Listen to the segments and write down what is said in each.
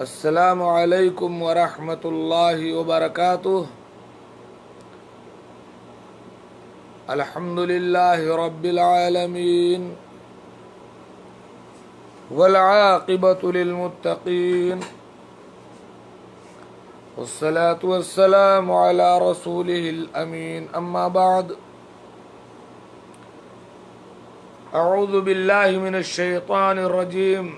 السلام علیکم ورحمۃ اللہ وبرکاتہ۔ الحمد للہ رب العالمین والعاقبۃ للمتقین والصلاة والسلام علی رسولہ الامین، اما بعد، اعوذ باللہ من الشیطان الرجیم۔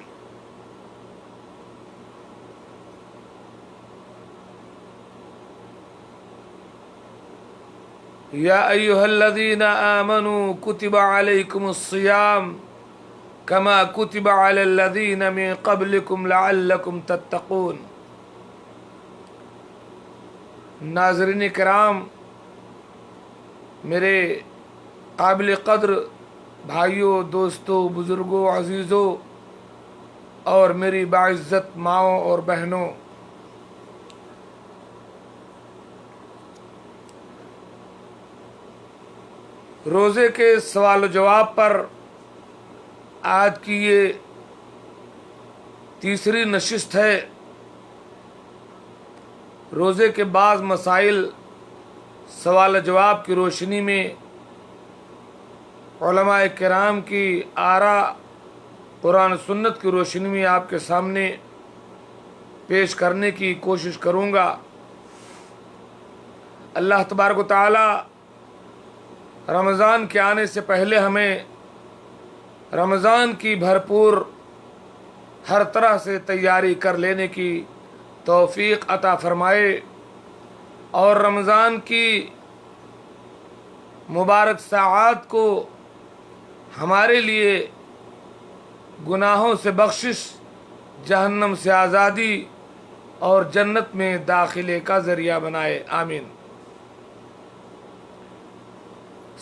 یا ایہا الذین آمنوا کتب علیکم الصیام کما کتب علی الذین من قبلکم لعلکم تتقون۔ ناظرین کرام، میرے قابل قدر بھائیوں، دوستوں، بزرگوں، عزیزوں اور میری باعزت ماؤں اور بہنوں، روزے کے سوال و جواب پر آج کی یہ تیسری نشست ہے۔ روزے کے بعض مسائل سوال و جواب کی روشنی میں علماء کرام کی آراء، قرآن و سنت کی روشنی میں آپ کے سامنے پیش کرنے کی کوشش کروں گا۔ اللہ تبارک و تعالی رمضان کے آنے سے پہلے ہمیں رمضان کی بھرپور ہر طرح سے تیاری کر لینے کی توفیق عطا فرمائے، اور رمضان کی مبارک ساعات کو ہمارے لیے گناہوں سے بخشش، جہنم سے آزادی اور جنت میں داخلے کا ذریعہ بنائے، آمین۔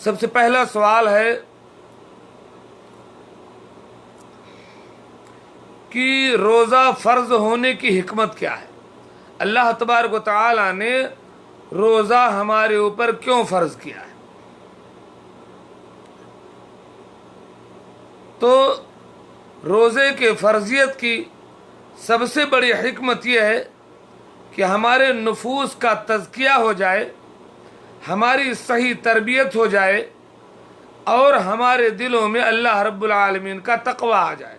سب سے پہلا سوال ہے کہ روزہ فرض ہونے کی حکمت کیا ہے؟ اللہ تبارک و تعالی نے روزہ ہمارے اوپر کیوں فرض کیا ہے؟ تو روزے کے فرضیت کی سب سے بڑی حکمت یہ ہے کہ ہمارے نفوس کا تزکیہ ہو جائے، ہماری صحیح تربیت ہو جائے، اور ہمارے دلوں میں اللہ رب العالمین کا تقوی آ جائے۔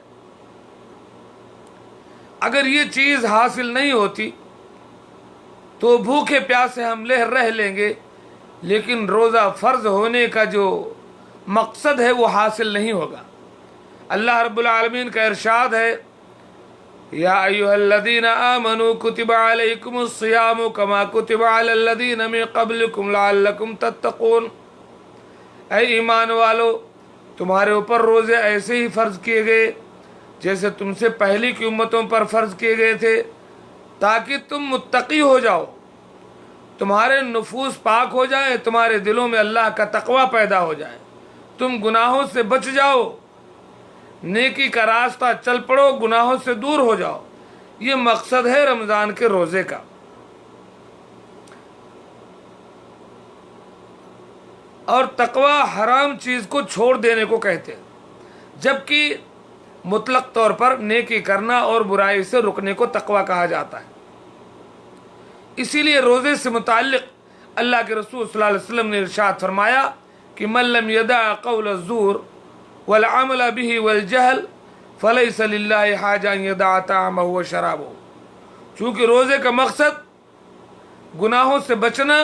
اگر یہ چیز حاصل نہیں ہوتی تو بھوکے پیاسے ہم رہ لیں گے، لیکن روزہ فرض ہونے کا جو مقصد ہے وہ حاصل نہیں ہوگا۔ اللہ رب العالمین کا ارشاد ہے، یا ایھا الذین آمنوا کتب علیکم الصیام کما کتب علی الذین من قبلکم لعلکم تتقون۔ اے ایمان والو، تمہارے اوپر روزے ایسے ہی فرض کیے گئے جیسے تم سے پہلی کی امتوں پر فرض کیے گئے تھے، تاکہ تم متقی ہو جاؤ، تمہارے نفوس پاک ہو جائے، تمہارے دلوں میں اللہ کا تقوی پیدا ہو جائے، تم گناہوں سے بچ جاؤ، نیکی کا راستہ چل پڑو، گناہوں سے دور ہو جاؤ۔ یہ مقصد ہے رمضان کے روزے کا۔ اور تقوی حرام چیز کو چھوڑ دینے کو کہتے ہیں، جبکہ مطلق طور پر نیکی کرنا اور برائی سے رکنے کو تقوی کہا جاتا ہے۔ اسی لیے روزے سے متعلق اللہ کے رسول صلی اللہ علیہ وسلم نے ارشاد فرمایا کہ من لم یدع قول الزور والعمل به والجہل فلیس للہ حاجہ ان یدع طعامہ وشرابہ۔ چونکہ روزے کا مقصد گناہوں سے بچنا،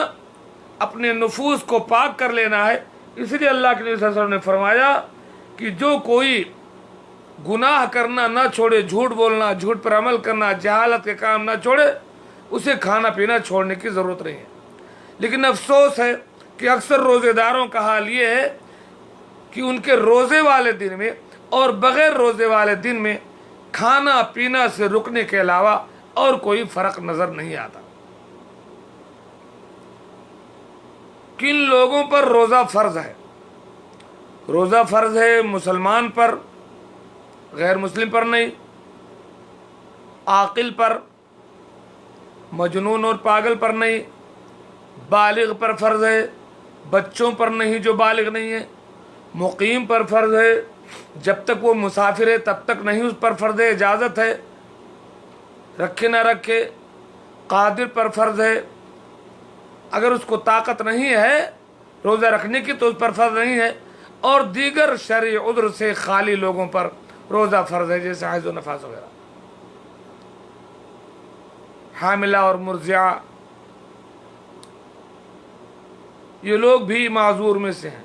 اپنے نفوس کو پاک کر لینا ہے، اس لیے اللہ کے نبی صلی اللہ علیہ وسلم نے فرمایا کہ جو کوئی گناہ کرنا نہ چھوڑے، جھوٹ بولنا، جھوٹ پر عمل کرنا، جہالت کے کام نہ چھوڑے، اسے کھانا پینا چھوڑنے کی ضرورت نہیں ہے۔ لیکن افسوس ہے کہ اکثر روزے داروں کا حال یہ ہے کہ ان کے روزے والے دن میں اور بغیر روزے والے دن میں کھانا پینا سے رکنے کے علاوہ اور کوئی فرق نظر نہیں آتا۔ کن لوگوں پر روزہ فرض ہے؟ روزہ فرض ہے مسلمان پر، غیر مسلم پر نہیں، عاقل پر، مجنون اور پاگل پر نہیں، بالغ پر فرض ہے، بچوں پر نہیں جو بالغ نہیں ہے، مقیم پر فرض ہے، جب تک وہ مسافر ہے تب تک نہیں اس پر فرض ہے، اجازت ہے، رکھے نہ رکھے، قادر پر فرض ہے، اگر اس کو طاقت نہیں ہے روزہ رکھنے کی تو اس پر فرض نہیں ہے، اور دیگر شرعی عذر سے خالی لوگوں پر روزہ فرض ہے، جیسے حیض و نفاس وغیرہ۔ حاملہ اور مرضعہ یہ لوگ بھی معذور میں سے ہیں۔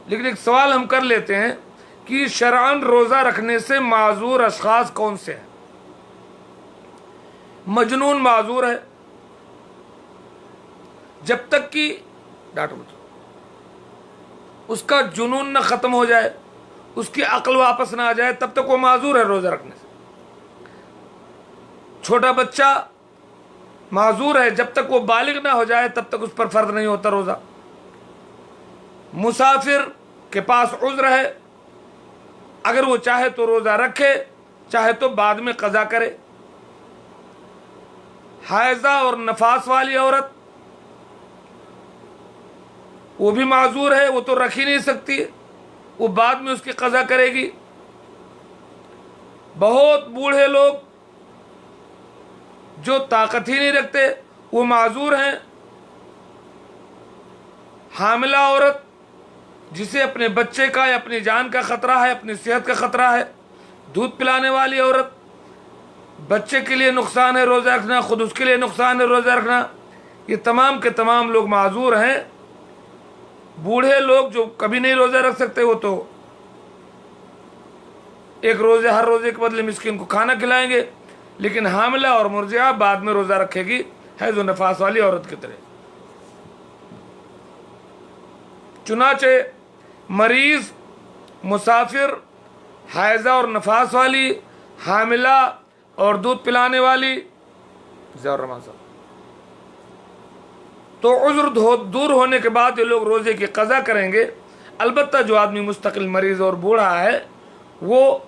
لیکن ایک سوال ہم کر لیتے ہیں کہ شرعاً روزہ رکھنے سے معذور اشخاص کون سے ہیں؟ مجنون معذور ہے، جب تک کہ ڈاکٹر اس کا جنون نہ ختم ہو جائے، اس کی عقل واپس نہ آ جائے، تب تک وہ معذور ہے روزہ رکھنے سے۔ چھوٹا بچہ معذور ہے، جب تک وہ بالغ نہ ہو جائے تب تک اس پر فرض نہیں ہوتا روزہ۔ مسافر کے پاس عذر ہے، اگر وہ چاہے تو روزہ رکھے، چاہے تو بعد میں قضا کرے۔ حائضہ اور نفاس والی عورت وہ بھی معذور ہے، وہ تو رکھ ہی نہیں سکتی، وہ بعد میں اس کی قضا کرے گی۔ بہت بوڑھے لوگ جو طاقت ہی نہیں رکھتے وہ معذور ہیں۔ حاملہ عورت جسے اپنے بچے کا یا اپنی جان کا خطرہ ہے، اپنی صحت کا خطرہ ہے، دودھ پلانے والی عورت، بچے کے لیے نقصان ہے روزہ رکھنا، خود اس کے لیے نقصان ہے روزہ رکھنا، یہ تمام کے تمام لوگ معذور ہیں۔ بوڑھے لوگ جو کبھی نہیں روزہ رکھ سکتے وہ تو ایک روزے، ہر روزے کے بدلے مسکین کو کھانا کھلائیں گے، لیکن حاملہ اور مرضعہ بعد میں روزہ رکھے گی، حیض و نفاس والی عورت کی طرح۔ چنانچہ مریض، مسافر، حائضہ اور نفاس والی، حاملہ اور دودھ پلانے والی، ضیاء الرحمان صاحب، تو عذر دور ہونے کے بعد یہ لوگ روزے کی قضا کریں گے۔ البتہ جو آدمی مستقل مریض اور بوڑھا ہے وہ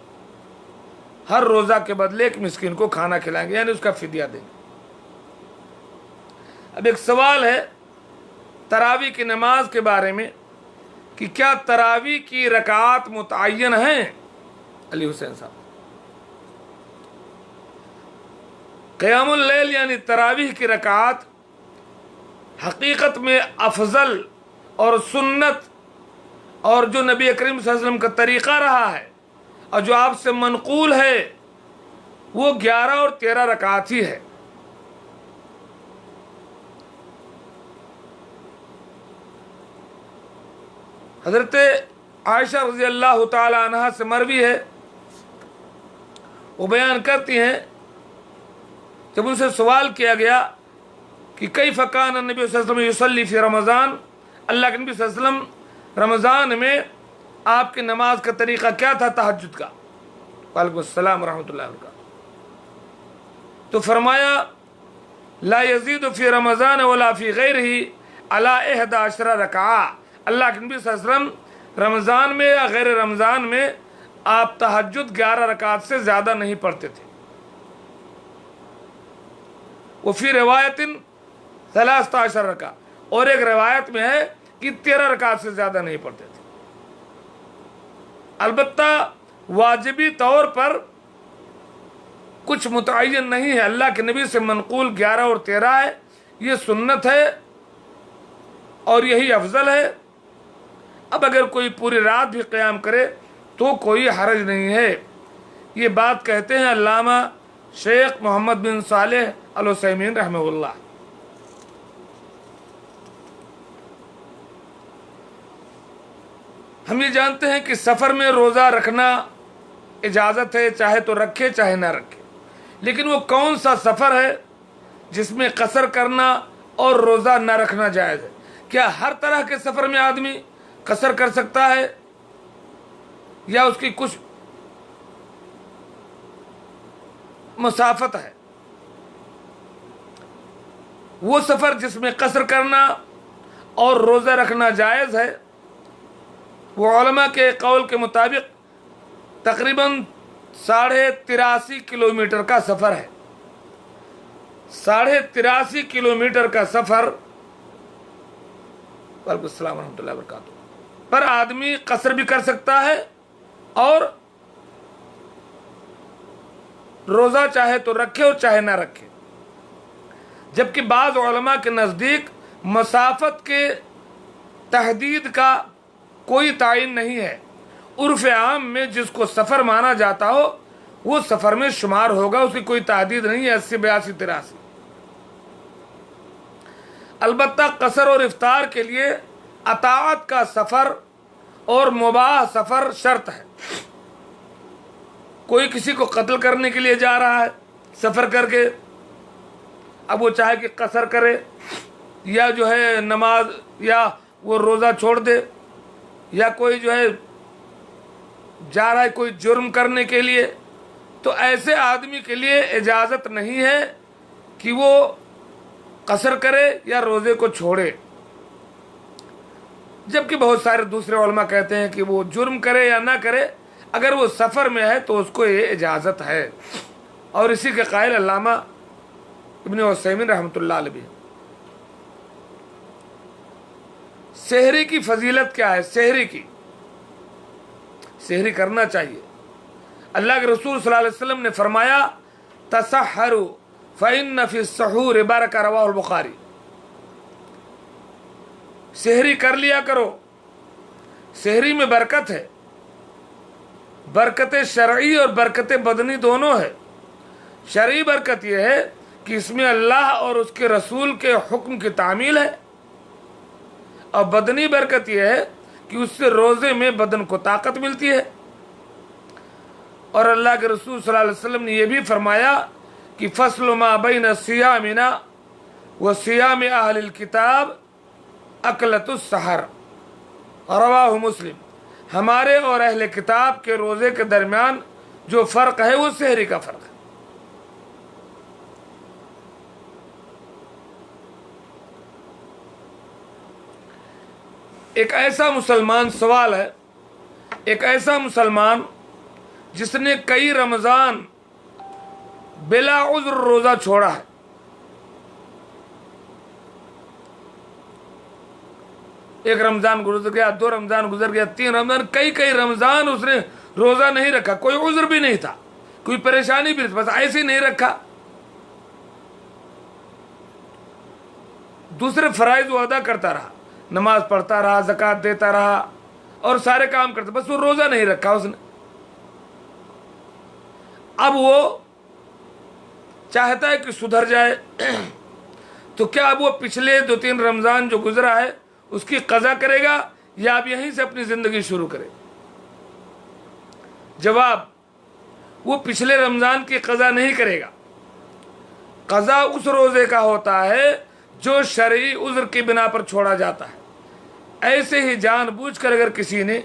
ہر روزہ کے بدلے ایک مسکین کو کھانا کھلائیں گے، یعنی اس کا فدیہ دیں گے۔ اب ایک سوال ہے تراویح کی نماز کے بارے میں کہ کیا تراویح کی رکعات متعین ہیں؟ علی حسین صاحب، قیام اللیل یعنی تراویح کی رکعات حقیقت میں افضل اور سنت اور جو نبی کریم صلی اللہ علیہ وسلم کا طریقہ رہا ہے اور جو آپ سے منقول ہے وہ 11 اور 13 رکعات ہی ہے۔ حضرت عائشہ رضی اللہ تعالی عنہا سے مروی ہے، وہ بیان کرتی ہیں جب ان سے سوال کیا گیا کہ کیف کان النبی صلی اللہ علیہ وسلم یصلی فی رمضان، اللہ کے نبی صلی اللہ علیہ وسلم رمضان میں آپ کی نماز کا طریقہ کیا تھا تہجد کا؟ وعلیکم السلام ورحمۃ اللہ وبرکاتہ۔ تو فرمایا لا یزید فی رمضان ولا فی غیرہ علی 11 رکعہ، اللہ کے نبی صلی اللہ علیہ وسلم رمضان میں یا غیر رمضان میں آپ تہجد 11 رکعات سے زیادہ نہیں پڑھتے تھے۔ وفی روایت 13 رکعہ، اور ایک روایت میں ہے کہ 13 رکعات سے زیادہ نہیں پڑھتے تھے۔ البتہ واجبی طور پر کچھ متعین نہیں ہے، اللہ کے نبی سے منقول 11 اور 13 ہے، یہ سنت ہے اور یہی افضل ہے۔ اب اگر کوئی پوری رات بھی قیام کرے تو کوئی حرج نہیں ہے، یہ بات کہتے ہیں علامہ شیخ محمد بن صالح العثیمین رحمہ اللہ۔ ہم یہ جانتے ہیں کہ سفر میں روزہ رکھنا اجازت ہے، چاہے تو رکھے چاہے نہ رکھے، لیکن وہ کون سا سفر ہے جس میں قصر کرنا اور روزہ نہ رکھنا جائز ہے؟ کیا ہر طرح کے سفر میں آدمی قصر کر سکتا ہے یا اس کی کچھ مسافت ہے؟ وہ سفر جس میں قصر کرنا اور روزہ رکھنا جائز ہے وہ علماء کے قول کے مطابق تقریباً 83.5 کلومیٹر کا سفر ہے۔ 83.5 کلومیٹر کا سفر، وعلیکم السلام ورحمۃ اللہ وبرکاتہ، پر آدمی قصر بھی کر سکتا ہے اور रोज़ा चाहे तो रखे और चाहे ना रखे। जबकि बाज़ उलमा के नज़दीक मसाफत के तहदीद का कोई तायन नहीं है। उर्फ़ आम में जिसको सफ़र माना जाता हो वो सफ़र में शुमार होगा, उसकी कोई तहदीद नहीं है 80, 82, 83। अलबत्ता कसर और इफ्तार के लिए अताअत का सफ़र और मुबाह सफ़र शर्त है। कोई किसी को कत्ल करने के लिए जा रहा है सफ़र करके, अब वो चाहे कि कसर करे या जो है नमाज या वो रोज़ा छोड़ दे, या कोई जो है जा रहा है कोई जुर्म करने के लिए, तो ऐसे आदमी के लिए इजाज़त नहीं है कि वो कसर करे या रोज़े को छोड़े। जबकि बहुत सारे दूसरे उलमा कहते हैं कि वो जुर्म करे या ना करे, अगर वो सफ़र में है तो उसको ये इजाज़त है। और इसी के कायल अल्लामा इब्न उसैमीन रहमतुल्लाह अलैह। सहरी की फजीलत क्या है? सहरी करना चाहिए। अल्लाह के रसूल सल्लल्लाहु अलैहि वसल्लम ने फरमाया, तसहरु फ़इन्न फ़ी सहूर बरका, रवाहुल बुखारी। सहरी कर लिया करो, सहरी में बरकत है। बरकत शरई और बरकत बदनी दोनों है। शरई बरकत यह है कि इसमें अल्लाह और उसके रसूल के हुक्म की तामील है, और बदनी बरकत यह है कि उससे रोज़े में बदन को ताकत मिलती है। और अल्लाह के रसूल सल्लल्लाहु अलैहि वसल्लम ने यह भी फरमाया कि फस्ल मा बैन सियामिना व सियाम अहलिल किताब अकलतुस सहर, रवाहु मुस्लिम। हमारे और अहले किताब के रोज़े के दरमियान जो फ़र्क है वो सहरी का फ़र्क है। एक ऐसा मुसलमान, सवाल है, एक ऐसा मुसलमान जिसने कई रमज़ान बिला उज़्र रोज़ा छोड़ा है, एक रमज़ान गुजर गया, 2 रमज़ान गुजर गया, 3 रमज़ान, कई रमज़ान उसने रोज़ा नहीं रखा, कोई उज़्र भी नहीं था, कोई परेशानी भी नहीं, बस ऐसे ही नहीं रखा। दूसरे फ़राइज़ वो अदा करता रहा, नमाज पढ़ता रहा, ज़कात देता रहा और सारे काम करता, बस वो रोज़ा नहीं रखा उसने। अब वो चाहता है कि सुधर जाए, तो क्या अब वो पिछले 2-3 रमज़ान जो गुजरा है उसकी कज़ा करेगा या अब यहीं से अपनी ज़िंदगी शुरू करे? जवाब, वो पिछले रमज़ान की कज़ा नहीं करेगा। कज़ा उस रोज़े का होता है जो शरई उज़्र की बिना पर छोड़ा जाता है। ऐसे ही जानबूझकर अगर किसी ने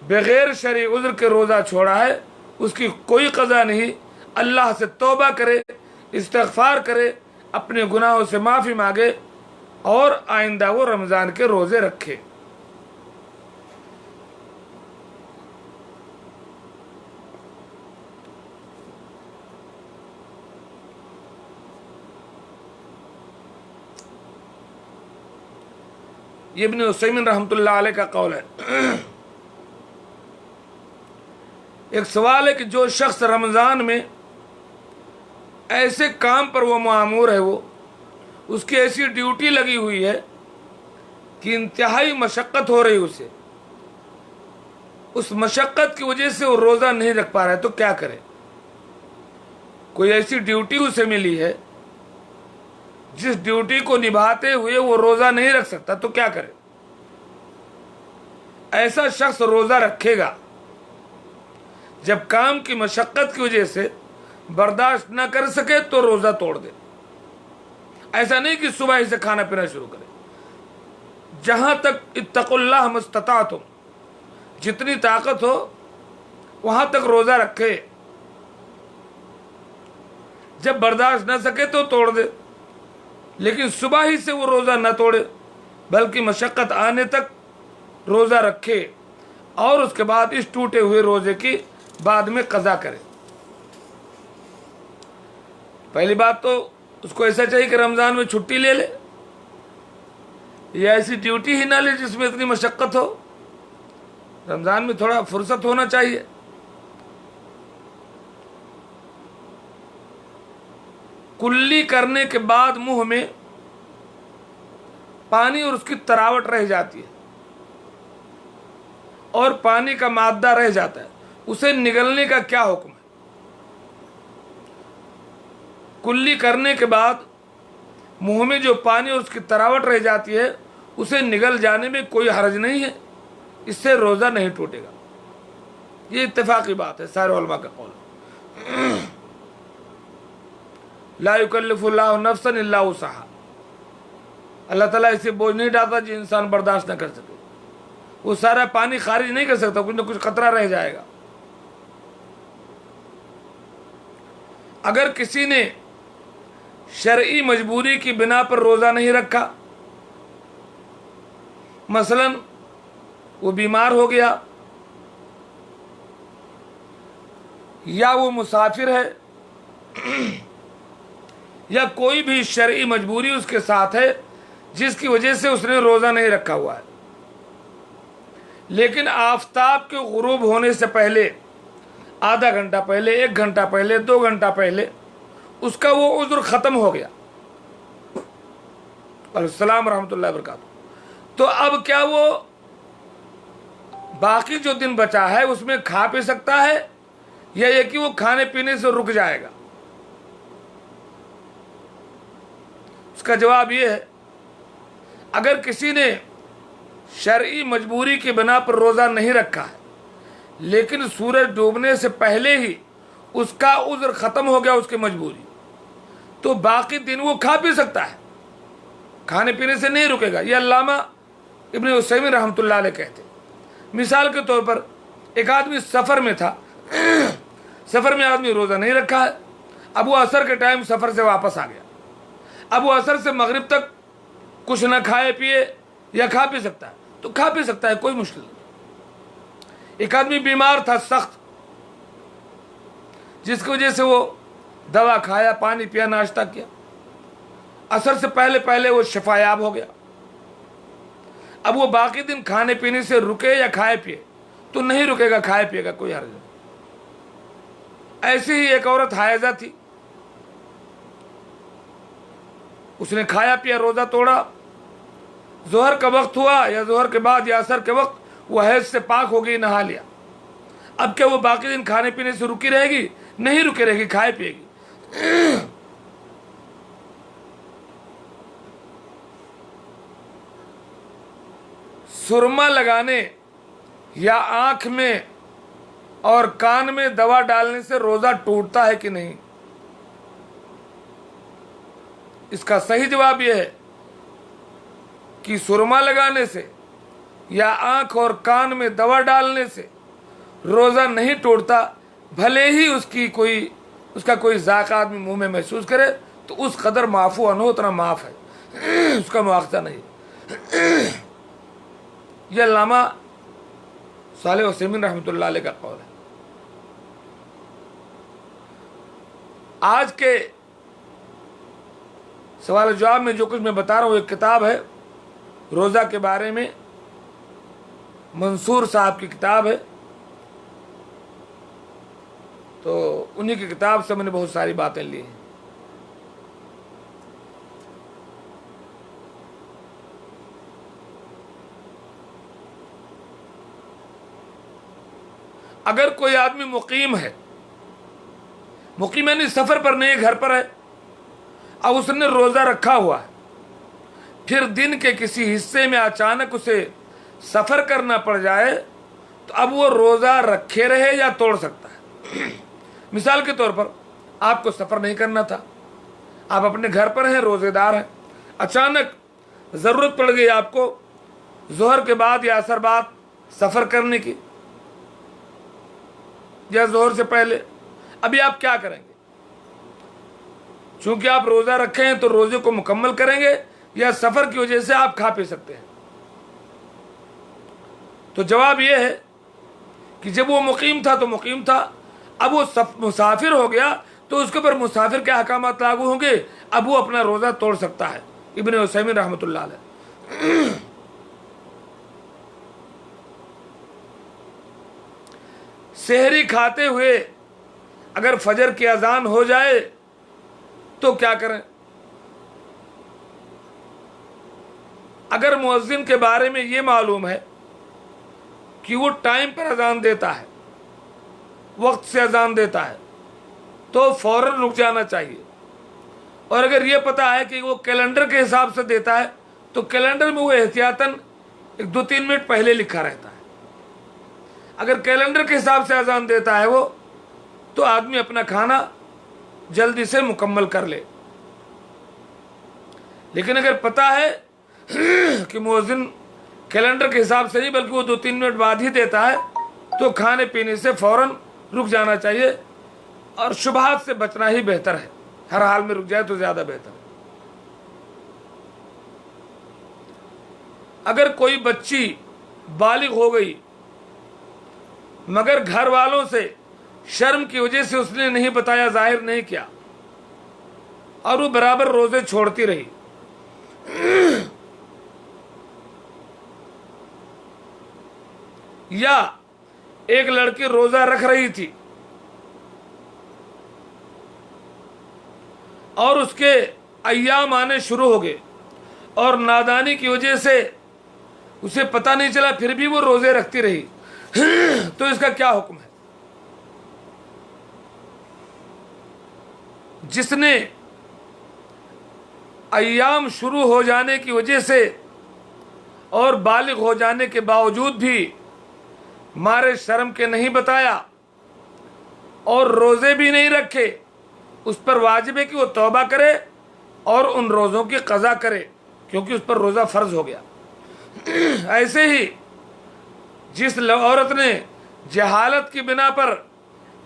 बग़ैर शरई उज़्र के रोज़ा छोड़ा है, उसकी कोई कज़ा नहीं। अल्लाह से तौबा करे, इस्तिग़फ़ार करे, अपने गुनाहों से माफ़ी मांगे और आइंदा वो रमज़ान के रोज़े रखे। ये इब्न उसैमीन रहमतुल्लाह अलैह का कौल है। एक सवाल है कि जो शख्स रमज़ान में ऐसे काम पर वो मामूर है, वो उसकी ऐसी ड्यूटी लगी हुई है कि इंतहाई मशक्क़त हो रही उसे, उस मशक्क़त की वजह से वो रोज़ा नहीं रख पा रहा है, तो क्या करे? कोई ऐसी ड्यूटी उसे मिली है जिस ड्यूटी को निभाते हुए वो रोज़ा नहीं रख सकता, तो क्या करे? ऐसा शख्स रोज़ा रखेगा जब काम की मशक्क़त की वजह से बर्दाश्त ना कर सके तो रोज़ा तोड़ दे। ऐसा नहीं कि सुबह ही से खाना पीना शुरू करे। जहाँ तक इत्तक़ुल्लाह मस्तताअतुम, जितनी ताकत हो वहाँ तक रोज़ा रखे। जब बर्दाश्त ना सके तो तोड़ दे, लेकिन सुबह ही से वो रोज़ा न तोड़े, बल्कि मशक्क़त आने तक रोज़ा रखे और उसके बाद इस टूटे हुए रोज़े की बाद में क़ज़ा करे। पहली बात तो उसको ऐसा चाहिए कि रमज़ान में छुट्टी ले ले, या ऐसी ड्यूटी ही ना ले जिसमें इतनी मशक्क़त हो। रमज़ान में थोड़ा फुर्सत होना चाहिए। कुल्ली करने के बाद मुंह में पानी और उसकी तरावट रह जाती है और पानी का मादा रह जाता है, उसे निगलने का क्या हुक्म है? कुल्ली करने के बाद मुंह में जो पानी और उसकी तरावट रह जाती है उसे निगल जाने में कोई हर्ज नहीं है, इससे रोज़ा नहीं टूटेगा। ये इत्तेफाकी बात है, सारे उलमा का कौल। ला युकल्लिफुल्लाहु नफ्सन इल्ला वुसअहा, अल्लाह ताला इसे बोझ नहीं डालता जो इंसान बर्दाश्त न कर सके। वो सारा पानी खारिज नहीं कर सकता, कुछ न कुछ खतरा रह जाएगा। अगर किसी ने शरई मजबूरी की बिना पर रोज़ा नहीं रखा, मसलन वो बीमार हो गया या वो मुसाफिर है या कोई भी शरई मजबूरी उसके साथ है जिसकी वजह से उसने रोज़ा नहीं रखा हुआ है, लेकिन आफताब के गुरूब होने से पहले, आधा घंटा पहले, 1 घंटा पहले, 2 घंटा पहले उसका वो उज़्र ख़त्म हो गया, अस्सलाम रहमतुल्लाहि व बरकातहू, तो अब क्या वो बाकी जो दिन बचा है उसमें खा पी सकता है या ये कि वो खाने पीने से रुक जाएगा? उसका जवाब ये है, अगर किसी ने शरई मजबूरी की बिना पर रोज़ा नहीं रखा है लेकिन सूरज डूबने से पहले ही उसका उज़्र ख़त्म हो गया, उसकी मजबूरी, तो बाकी दिन वो खा पी सकता है, खाने पीने से नहीं रुकेगा। ये अल्लामा इब्न उसैमीन रहमतुल्लाह अलैह कहते। मिसाल के तौर पर एक आदमी सफ़र में था, सफ़र में आदमी रोज़ा नहीं रखा है, अब वो असर के टाइम सफ़र से वापस आ गया, अब वो असर से मगरिब तक कुछ ना खाए पिए या खा पी सकता है तो खा पी सकता है, कोई मुश्किल नहीं। एक आदमी बीमार था सख्त, जिसकी वजह से वो दवा खाया, पानी पिया, नाश्ता किया, असर से पहले पहले वो शिफायाब हो गया, अब वो बाकी दिन खाने पीने से रुके या खाए पिए तो नहीं रुकेगा, खाए पिएगा, कोई हर्ज नहीं। ऐसी ही एक औरत हायजा थी, उसने खाया पिया, रोज़ा तोड़ा, ज़ोहर का वक्त हुआ या ज़ोहर के बाद या असर के वक्त वो हैज से पाक हो गई, नहा लिया, अब क्या वो बाकी दिन खाने पीने से रुकी रहेगी? नहीं रुकी रहेगी, खाए पिएगी। सुरमा लगाने या आंख में और कान में दवा डालने से रोज़ा टूटता है कि नहीं? इसका सही जवाब यह है कि सुरमा लगाने से या आंख और कान में दवा डालने से रोज़ा नहीं टूटता, भले ही उसका कोई जायका आदमी मुंह में महसूस करे तो उस कदर माफ़ू अनो उतना माफ़ है, उसका मुआवजा नहीं। यह अल्लामा सालेह उसैमीन रहमतुल्लाह अलैह का कौल है। आज के सवाल जवाब में जो कुछ मैं बता रहा हूँ, एक किताब है रोज़ा के बारे में, मंसूर साहब की किताब है, तो उन्हीं की किताब से मैंने बहुत सारी बातें ली हैं। अगर कोई आदमी मुकीम है, मुकीम यानी सफ़र पर नहीं, घर पर है, अब उसने रोज़ा रखा हुआ है, फिर दिन के किसी हिस्से में अचानक उसे सफ़र करना पड़ जाए तो अब वो रोज़ा रखे रहे या तोड़ सकता है। मिसाल के तौर पर आपको सफ़र नहीं करना था, आप अपने घर पर हैं, रोज़ेदार हैं, अचानक ज़रूरत पड़ गई आपको ज़ोहर के बाद या असर बाद सफ़र करने की या ज़ोहर से पहले, अभी आप क्या करेंगे? चूंकि आप रोज़ा रखे हैं तो रोज़े को मुकम्मल करेंगे या सफ़र की वजह से आप खा पी सकते हैं? तो जवाब यह है कि जब वो मुकीम था तो मुकीम था, अब वो मुसाफिर हो गया तो उसके ऊपर मुसाफिर के अहकामात लागू होंगे, अब वो अपना रोज़ा तोड़ सकता है। इब्न उसैमीन रहमतुल्लाह अलैह। सहरी खाते हुए अगर फजर की अजान हो जाए تو کیا کریں؟ اگر مؤذن کے بارے میں یہ معلوم ہے کہ وہ ٹائم پر اذان دیتا ہے، وقت سے اذان دیتا ہے، تو فوراً رک جانا چاہیے۔ اور اگر یہ پتا ہے کہ وہ کیلنڈر کے حساب سے دیتا ہے تو کیلنڈر میں وہ احتیاطاً 2-3 منٹ پہلے لکھا رہتا ہے۔ اگر کیلنڈر کے حساب سے اذان دیتا ہے وہ، تو آدمی اپنا کھانا جلدی سے مکمل کر لے۔ لیکن اگر پتا ہے کہ مؤذن کیلنڈر کے حساب سے نہیں بلکہ وہ 2-3 منٹ بعد ہی دیتا ہے، تو کھانے پینے سے فوراً رک جانا چاہیے، اور شبہات سے بچنا ہی بہتر ہے۔ ہر حال میں رک جائے تو زیادہ بہتر ہے۔ اگر کوئی بچی بالغ ہو گئی مگر گھر والوں سے شرم کی وجہ سے اس نے نہیں بتایا، ظاہر نہیں کیا، اور وہ برابر روزے چھوڑتی رہی، یا ایک لڑکی روزہ رکھ رہی تھی اور اس کے ایام آنے شروع ہو گئے اور نادانی کی وجہ سے اسے پتہ نہیں چلا پھر بھی وہ روزے رکھتی رہی، تو اس کا کیا حکم ہے؟ جس نے ایام شروع ہو جانے کی وجہ سے اور بالغ ہو جانے کے باوجود بھی مارے شرم کے نہیں بتایا اور روزے بھی نہیں رکھے، اس پر واجب ہے کہ وہ توبہ کرے اور ان روزوں کی قضا کرے، کیونکہ اس پر روزہ فرض ہو گیا۔ ایسے ہی جس عورت نے جہالت کی بنا پر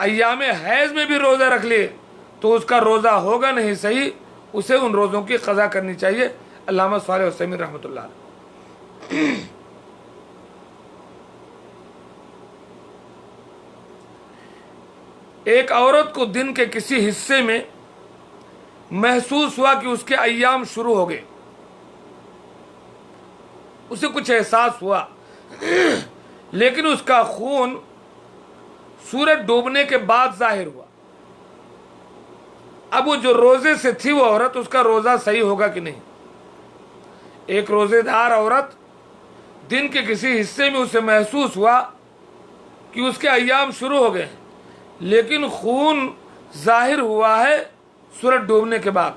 ایام حیض میں بھی روزہ رکھ لیے تو اس کا روزہ ہوگا نہیں صحیح، اسے ان روزوں کی قضا کرنی چاہیے۔ علامہ صالح عثیمین رحمۃ اللہ علیہ۔ ایک عورت کو دن کے کسی حصے میں محسوس ہوا کہ اس کے ایام شروع ہو گئے، اسے کچھ احساس ہوا، لیکن اس کا خون سورج ڈوبنے کے بعد ظاہر ہوا۔ اب وہ جو روزے سے تھی وہ عورت، اس کا روزہ صحیح ہوگا کہ نہیں؟ ایک روزے دار عورت دن کے کسی حصے میں اسے محسوس ہوا کہ اس کے ایام شروع ہو گئے ہیں، لیکن خون ظاہر ہوا ہے سورج ڈوبنے کے بعد،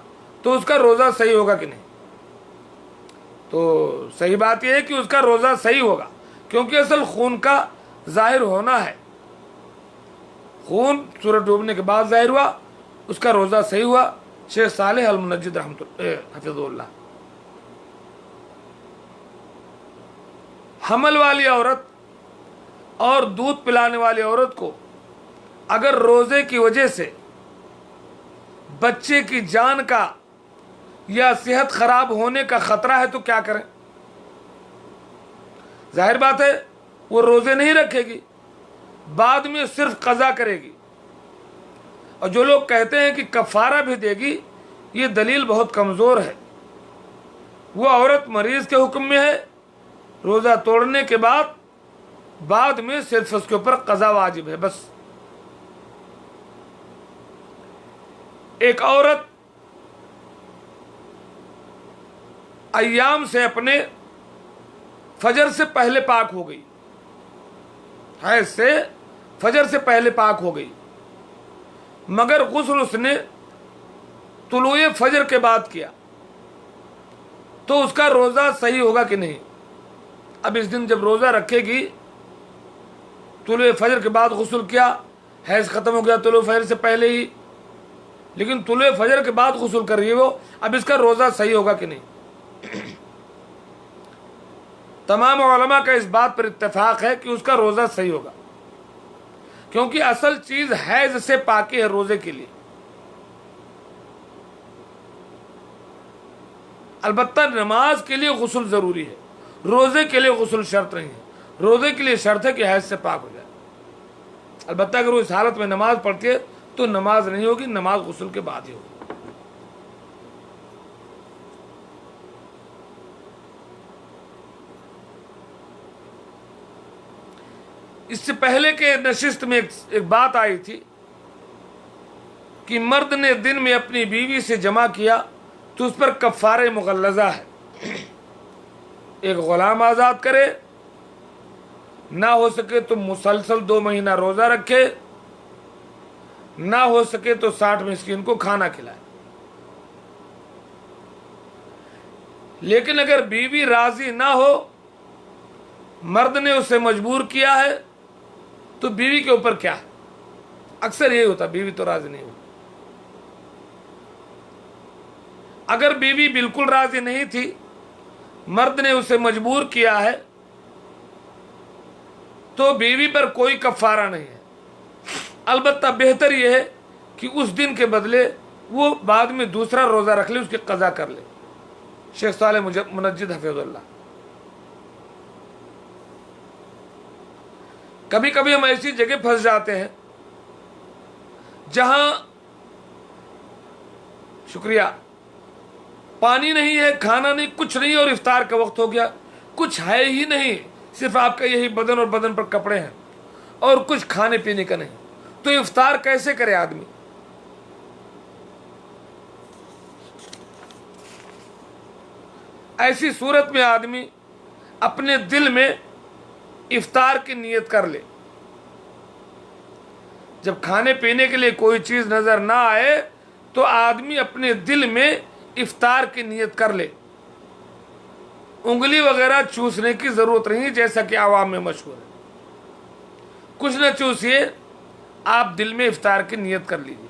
تو اس کا روزہ صحیح ہوگا کہ نہیں؟ تو صحیح بات یہ ہے کہ اس کا روزہ صحیح ہوگا، کیونکہ اصل خون کا ظاہر ہونا ہے۔ خون سورج ڈوبنے کے بعد ظاہر ہوا، اس کا روزہ صحیح ہوا۔ شیخ صالح المنجد رحمۃ اللہ حفظہ اللہ۔ حمل والی عورت اور دودھ پلانے والی عورت کو اگر روزے کی وجہ سے بچے کی جان کا یا صحت خراب ہونے کا خطرہ ہے تو کیا کریں؟ ظاہر بات ہے وہ روزے نہیں رکھے گی، بعد میں صرف قضا کرے گی۔ اور جو لوگ کہتے ہیں کہ کفارہ بھی دے گی، یہ دلیل بہت کمزور ہے۔ وہ عورت مریض کے حکم میں ہے، روزہ توڑنے کے بعد میں صرف اس کے اوپر قضا واجب ہے بس۔ ایک عورت ایام سے اپنے فجر سے پہلے پاک ہو گئی، حیض سے فجر سے پہلے پاک ہو گئی، مگر غسل اس نے طلوع فجر کے بعد کیا، تو اس کا روزہ صحیح ہوگا کہ نہیں؟ اب اس دن جب روزہ رکھے گی، طلوع فجر کے بعد غسل کیا، حیض ختم ہو گیا طلوع فجر سے پہلے ہی، لیکن طلوع فجر کے بعد غسل کر رہی ہے وہ، اب اس کا روزہ صحیح ہوگا کہ نہیں؟ تمام علماء کا اس بات پر اتفاق ہے کہ اس کا روزہ صحیح ہوگا، کیونکہ اصل چیز حیض سے پاکی ہے روزے کے لیے۔ البتہ نماز کے لیے غسل ضروری ہے، روزے کے لیے غسل شرط نہیں ہے۔ روزے کے لیے شرط ہے کہ حیض سے پاک ہو جائے، البتہ اگر وہ اس حالت میں نماز پڑھتی ہے تو نماز نہیں ہوگی، نماز غسل کے بعد ہی ہوگی۔ اس سے پہلے کے نشست میں ایک بات آئی تھی कि मर्द ने दिन में अपनी बीवी से जमा किया तो उस पर कफ़ारे मुग़ल्लज़ा है, एक ग़ुलाम आज़ाद करे, ना हो सके तो मुसलसल 2 महीना रोज़ा रखे, ना हो सके तो 60 मिस्कीन को खाना खिलाए। लेकिन अगर बीवी राज़ी ना हो, मर्द ने उसे मजबूर किया है, तो बीवी के ऊपर क्या है? अक्सर यही होता, बीवी तो राज़ी नहीं होती। अगर बीवी बिल्कुल राज़ी नहीं थी, मर्द ने उसे मजबूर किया है, तो बीवी पर कोई कफ़ारा नहीं है। अलबत्ता बेहतर यह है कि उस दिन के बदले वो बाद में दूसरा रोज़ा रख ले, उसकी क़ज़ा कर ले। शेख सालेह मुनज्जिद हफ़िज़ुल्लाह। कभी कभी हम ऐसी जगह फंस जाते हैं जहां शुक्रिया पानी नहीं है, खाना नहीं, कुछ नहीं, और इफ्तार का वक्त हो गया, कुछ है ही नहीं, सिर्फ आपका यही बदन और बदन पर कपड़े हैं और कुछ खाने पीने का नहीं, तो इफ्तार कैसे करे आदमी? ऐसी सूरत में आदमी अपने दिल में इफ्तार की नीयत कर ले। जब खाने पीने के लिए कोई चीज नजर ना आए तो आदमी अपने दिल में इफ्तार की नीयत कर ले। उंगली वगैरह चूसने की जरूरत नहीं, जैसा कि आवाम में मशहूर है। कुछ न चूसिए, आप दिल में इफ्तार की नीयत कर लीजिए।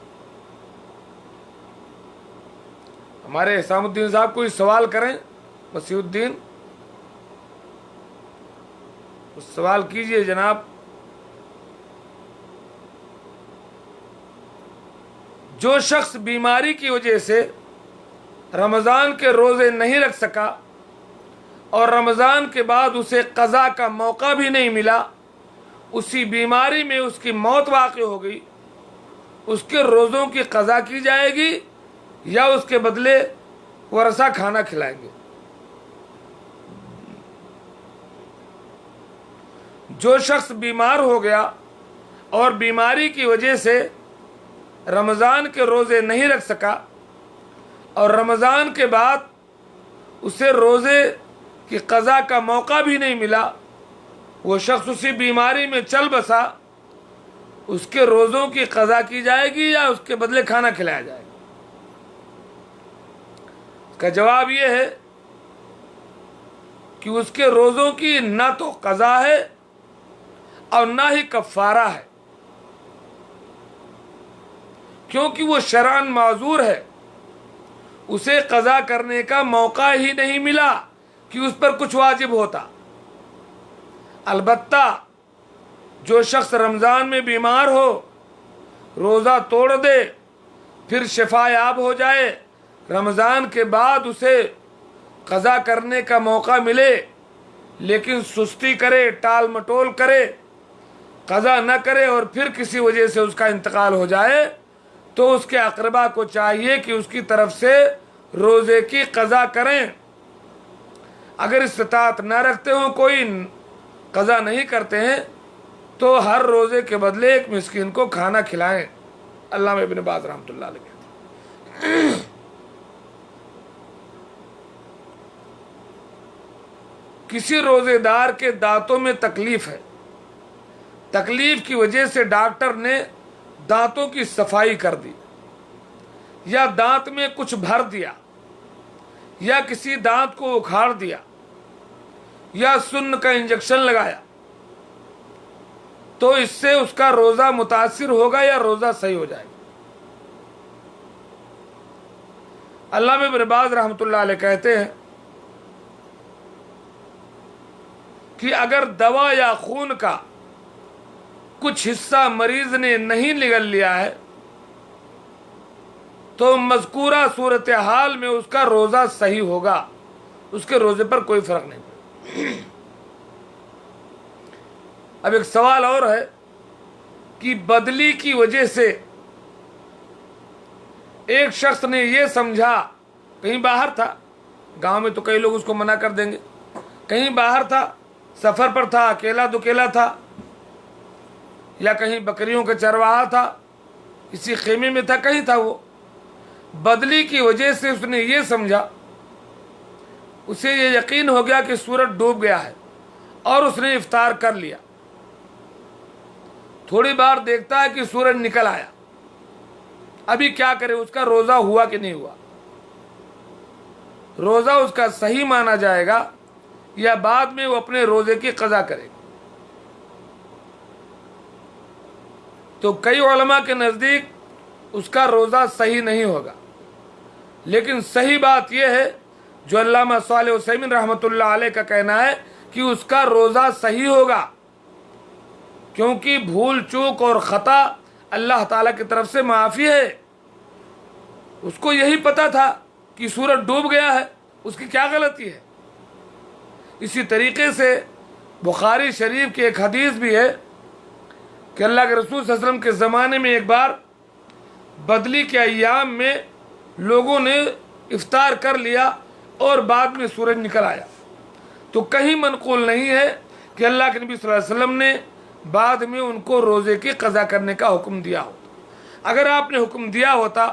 हमारे इसामुद्दीन साहब कोई सवाल करें, वसीउद्दीन, सवाल कीजिए जनाब। जो शख्स बीमारी की वजह से रमज़ान के रोज़े नहीं रख सका और रमज़ान के बाद उसे क़ज़ा का मौका भी नहीं मिला, उसी बीमारी में उसकी मौत वाक़ई हो गई, उसके रोज़ों की क़ज़ा की जाएगी या उसके बदले वरसा खाना खिलाएंगे? जो शख्स बीमार हो गया और बीमारी की वजह से रमज़ान के रोज़े नहीं रख सका और रमज़ान के बाद उसे रोज़े की क़ज़ा का मौका भी नहीं मिला, वो शख्स उसी बीमारी में चल बसा, उसके रोज़ों की क़ज़ा की जाएगी या उसके बदले खाना खिलाया जाएगा? इसका जवाब ये है कि उसके रोज़ों की ना तो क़ज़ा है और ना ही कफ़ारा है, क्योंकि वो शरअन माज़ूर है। उसे क़ज़ा करने का मौका ही नहीं मिला कि उस पर कुछ वाजिब होता। अलबत्ता जो शख्स रमज़ान में बीमार हो, रोज़ा तोड़ दे, फिर शिफायाब हो जाए, रमज़ान के बाद उसे क़ज़ा करने का मौका मिले, लेकिन सुस्ती करे, टाल मटोल करे, क़ज़ा न करे और फिर किसी वजह से उसका इंतकाल हो जाए, तो उसके अक़रबा को चाहिए कि उसकी तरफ से रोज़े की क़ज़ा करें। अगर इस्तिताअत न रखते हो, कोई क़ज़ा नहीं करते हैं, तो हर रोज़े के बदले एक मिस्कीन को खाना खिलाएं। अल्लामा इब्न बाज़ रहमतुल्लाह अलैह कहते हैं। किसी रोज़ेदार के दांतों में तकलीफ है, तकलीफ की वजह से डॉक्टर ने दांतों की सफाई कर दी, या दांत में कुछ भर दिया, या किसी दांत को उखाड़ दिया, या सुन्न का इंजेक्शन लगाया, तो इससे उसका रोज़ा मुतासिर होगा या रोज़ा सही हो जाएगा? अल्लामा इब्न बाज़ रहमतुल्लाह अलैह कहते हैं कि अगर दवा या खून का कुछ हिस्सा मरीज ने नहीं निगल लिया है, तो मज़कूरा सूरत हाल में उसका रोज़ा सही होगा, उसके रोज़े पर कोई फ़र्क नहीं पड़ेगा। अब एक सवाल और है कि बदली की वजह से एक शख्स ने यह समझा, कहीं बाहर था, गांव में तो कई लोग उसको मना कर देंगे, कहीं बाहर था, सफ़र पर था, अकेला दुकेला था, या कहीं बकरियों का चरवाहा था, किसी खेमे में था, कहीं था, वो बदली की वजह से उसने ये समझा, उसे ये यकीन हो गया कि सूरज डूब गया है और उसने इफ्तार कर लिया। थोड़ी बार देखता है कि सूरज निकल आया, अभी क्या करे, उसका रोजा हुआ कि नहीं हुआ, रोजा उसका सही माना जाएगा या बाद में वो अपने रोजे की कज़ा करेगा। तो कई उलमा के नज़दीक उसका रोज़ा सही नहीं होगा, लेकिन सही बात यह है जो अल्लामा सालेह उसैमीन रहमतुल्लाह अलैह का कहना है कि उसका रोज़ा सही होगा, क्योंकि भूल चूक और ख़ता अल्लाह ताला की तरफ से माफ़ी है। उसको यही पता था कि सूरज डूब गया है, उसकी क्या गलती है। इसी तरीके से बुखारी शरीफ की एक हदीस भी है कि अल्लाह के रसूल सल्लल्लाहु अलैहि वसल्लम के ज़माने में एक बार बदली के अय्याम में लोगों ने इफ्तार कर लिया और बाद में सूरज निकल आया। तो कहीं मनक़ूल नहीं है कि अल्लाह के नबी सल्लल्लाहु अलैहि वसल्लम ने बाद में उनको रोज़े की क़ज़ा करने का हुक्म दिया होता। अगर आपने हुक्म दिया होता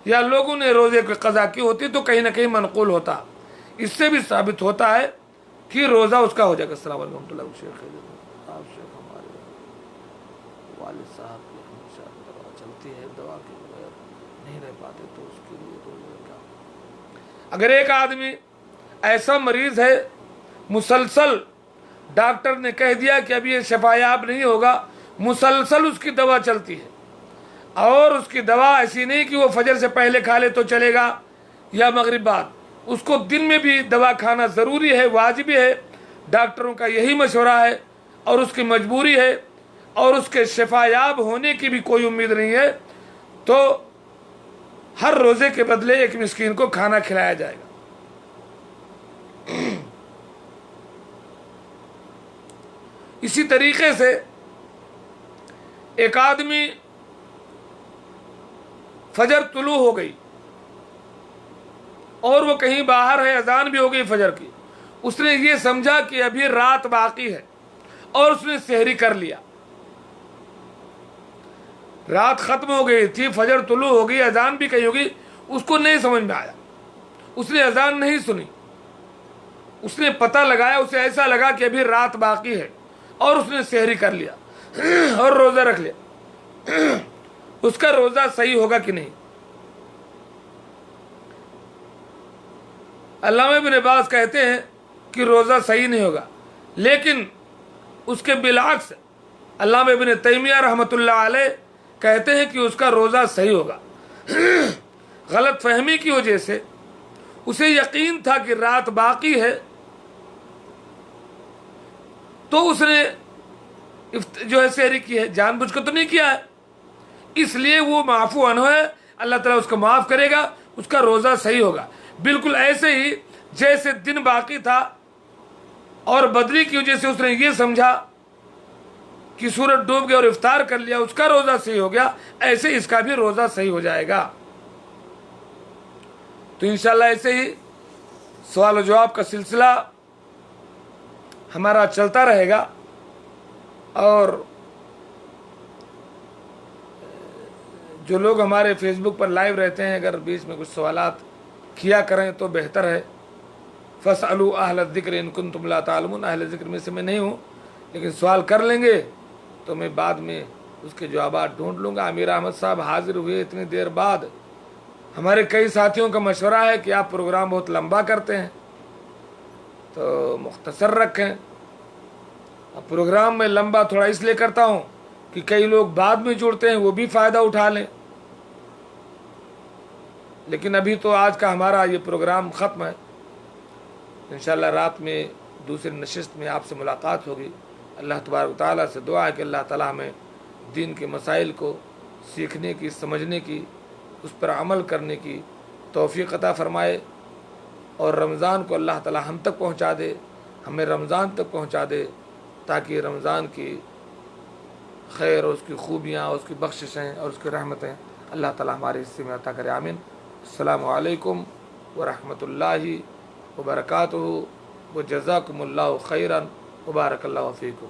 या लोगों ने रोज़े की क़ज़ा की होती तो कहीं ना कहीं मनक़ूल होता। इससे भी साबित होता है कि रोज़ा उसका हो जाएगा। अस्सलाम वालेकुम शेख, आप शेख हमारे वालिद साहब की हमेशा दवा चलती है, दवा के बगैर नहीं रह पाते, तो उसके लिए रोज़ा क्या। अगर एक आदमी ऐसा मरीज़ है, मुसलसल डॉक्टर ने कह दिया कि अभी ये शफायाब नहीं होगा, मुसलसल उसकी दवा चलती है, और उसकी दवा ऐसी नहीं कि वो फजर से पहले खा ले तो चलेगा या मगरिब बाद, उसको दिन में भी दवा खाना ज़रूरी है, वाजिब है, डॉक्टरों का यही मशवरा है और उसकी मजबूरी है, और उसके शफायाब होने की भी कोई उम्मीद नहीं है, तो हर रोज़े के बदले एक मिस्कीन को खाना खिलाया जाएगा। इसी तरीके से एक आदमी फजर तुलू हो गई और वो कहीं बाहर है, अजान भी हो गई फजर की, उसने ये समझा कि अभी रात बाकी है और उसने सहरी कर लिया। रात खत्म हो गई थी, फजर तुलू हो गई, अजान भी कहीं होगी, उसको नहीं समझ में आया, उसने अजान नहीं सुनी, उसने पता लगाया, उसे ऐसा लगा कि अभी रात बाकी है और उसने सहरी कर लिया और रोज़ा रख लिया। उसका रोज़ा सही होगा कि नहीं। अल्लामा इब्न अब्बास कहते हैं कि रोज़ा सही नहीं होगा, लेकिन उसके बिलअक्स अल्लामा इब्न तैमिया रहमतुल्लाह अलैह कहते हैं कि उसका रोज़ा सही होगा। गलत फहमी की वजह से उसे यकीन था कि रात बाकी है, तो उसने जो है सहरी की है, जानबूझ कर तो नहीं किया है, इसलिए वो माफ़ू अनहु है, अल्लाह ताला उसको माफ़ करेगा, उसका रोज़ा सही होगा। बिल्कुल ऐसे ही जैसे दिन बाकी था और बदली की वजह से उसने ये समझा कि सूरज डूब गया और इफ्तार कर लिया, उसका रोज़ा सही हो गया, ऐसे इसका भी रोज़ा सही हो जाएगा। तो इंशाल्लाह ऐसे ही सवाल जवाब का सिलसिला हमारा चलता रहेगा, और जो लोग हमारे फेसबुक पर लाइव रहते हैं, अगर बीच में कुछ सवालात किया करें तो बेहतर है। फसअलू अहल ज़िक्र इन कुंतुम ला तालमून, अहल ज़िक्र में से मैं नहीं हूँ, लेकिन सवाल कर लेंगे तो मैं बाद में उसके जवाब ढूंढ लूँगा। आमिर अहमद साहब हाजिर हुए इतनी देर बाद। हमारे कई साथियों का मशवरा है कि आप प्रोग्राम बहुत लंबा करते हैं तो मुख्तसर रखें। अब प्रोग्राम में लंबा थोड़ा इसलिए करता हूँ कि कई लोग बाद में जुड़ते हैं, वो भी फ़ायदा उठा लें। लेकिन अभी तो आज का हमारा ये प्रोग्राम ख़त्म है। इंशाअल्लाह रात में दूसरी नशिस्त में आपसे मुलाकात होगी। अल्लाह तबारक व तआला से दुआ है कि अल्लाह ताला हमें दीन के मसाइल को सीखने की, समझने की, उस पर अमल करने की तौफीक अता फ़रमाए, और रमज़ान को अल्लाह ताला हम तक पहुँचा दे, हमें रमज़ान तक पहुँचा दे, ताकि रमज़ान की खैर और उसकी खूबियाँ, उसकी बख्शिशें और उसकी रहमतें अल्लाह ताला हमारे हिस्से में अता करे। आमीन। अस्सलामु अलैकुम व रहमतुल्लाहि व बरकातुहू व जज़ाकुमुल्लाहु खैरन व बारकल्लाहु फ़ीकुम।